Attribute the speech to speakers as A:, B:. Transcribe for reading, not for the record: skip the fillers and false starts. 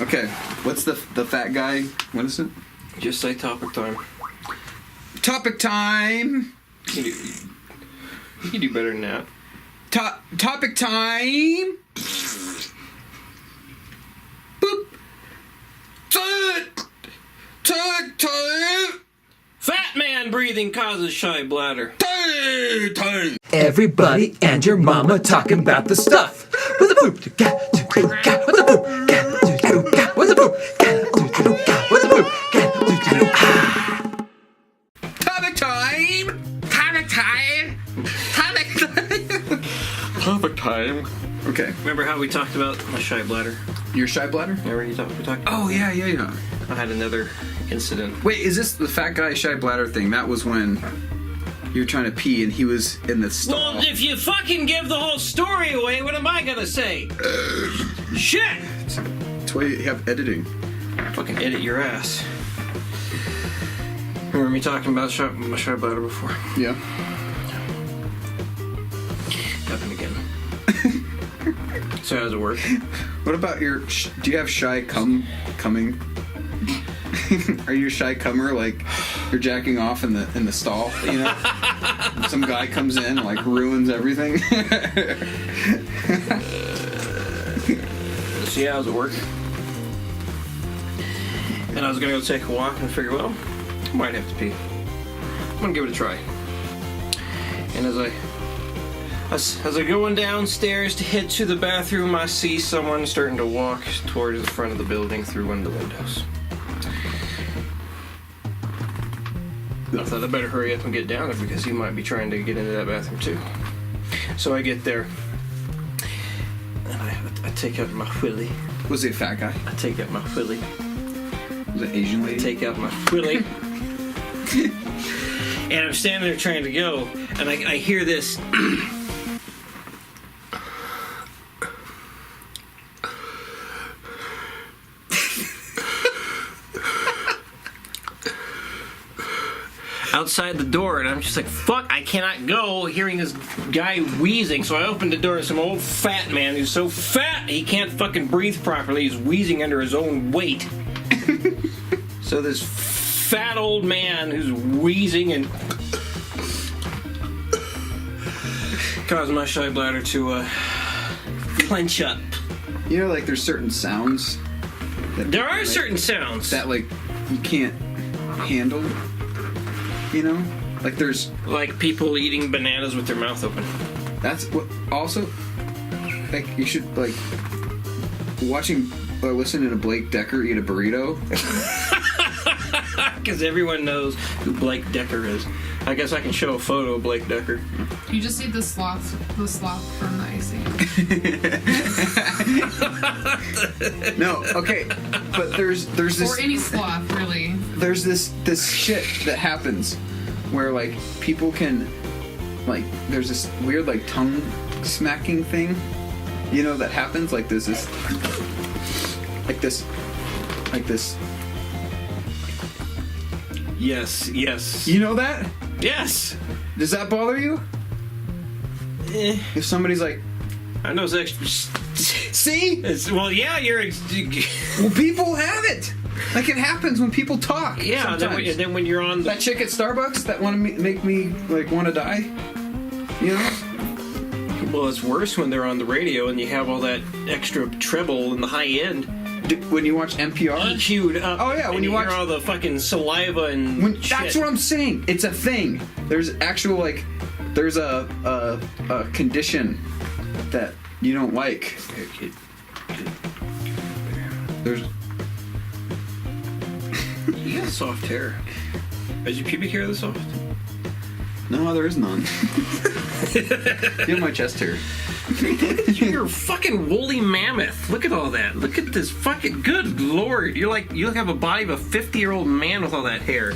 A: Okay, what's the fat guy? What is it?
B: Just say topic time.
A: Topic time!
B: You can do better than that.
A: Topic time! Boop! Time!
B: Fat man breathing causes shy bladder.
A: Time!
C: Everybody and your mama talking about the stuff. With the poop, with the poop, with the poop, with the poop, with the poop.
A: Topic time! Topic time! Topic time!
B: Topic time.
A: Okay.
B: Remember how we talked about my shy bladder?
A: Your shy bladder?
B: Remember we talked?
A: Oh, yeah.
B: I had another incident.
A: Wait, is this the fat guy shy bladder thing? That was when you were trying to pee and he was in the stall.
B: Well, if you fucking give the whole story away, what am I gonna say? Shit!
A: That's why you have editing.
B: Fucking edit your ass. Remember me talking about my shy bladder before?
A: Yeah.
B: Happened again. So how does it work?
A: What about your... do you have shy coming? Are you a shy comer? Like, you're jacking off in the stall, you know? Some guy comes in and, like, ruins everything.
B: See how does it work? And I was gonna go take a walk and figure, well, I might have to pee. I'm gonna give it a try. And as I go downstairs to head to the bathroom, I see someone starting to walk towards the front of the building through one of the windows. I thought I better hurry up and get down there because he might be trying to get into that bathroom too. So I get there, and I take out my willy.
A: Was he a fat guy?
B: I take out my willy.
A: Was it Asian lady?
B: Take out my willy. And I'm standing there trying to go, and I hear this. Outside the door, and I'm just like, fuck, I cannot go, hearing this guy wheezing. So I opened the door, and some old fat man who's so fat he can't fucking breathe properly. He's wheezing under his own weight. So this fat old man who's wheezing and caused my shy bladder to clench up.
A: You know, like, there's certain sounds
B: There are certain sounds
A: that, like, you can't handle. You know? Like, there's...
B: like people eating bananas with their mouth open.
A: That's what... Also, like, you should, like... Watching or listening to Blake Decker eat a burrito.
B: Because everyone knows who Blake Decker is. I guess I can show a photo of Blake Decker.
D: You just need the sloth from the icing.
A: No, okay. But there's this...
D: Or any sloth, really.
A: There's this shit that happens where, like, people can, like, there's this weird, like, tongue smacking thing, you know, that happens. Like, there's this
B: Yes.
A: You know that?
B: Yes.
A: Does that bother you? If somebody's like,
B: I know it's extra.
A: see?
B: Well, yeah, you're.
A: Well, people have it. Like, it happens when people talk.
B: Yeah, and then when you're on
A: that chick at Starbucks that want to make me, like, want to die. You know?
B: Well, it's worse when they're on the radio and you have all that extra treble in the high end.
A: When you watch NPR?
B: EQ'd up.
A: Oh, yeah, when you watch
B: all the fucking saliva and shit.
A: That's what I'm saying. It's a thing. There's actual, like, there's a condition that you don't like. There's...
B: You got soft hair. Is your pubic hair this soft?
A: No, there is none. You have my chest hair.
B: You're a fucking woolly mammoth. Look at all that. Look at this fucking... Good lord. You have a body of a 50-year-old man with all that hair.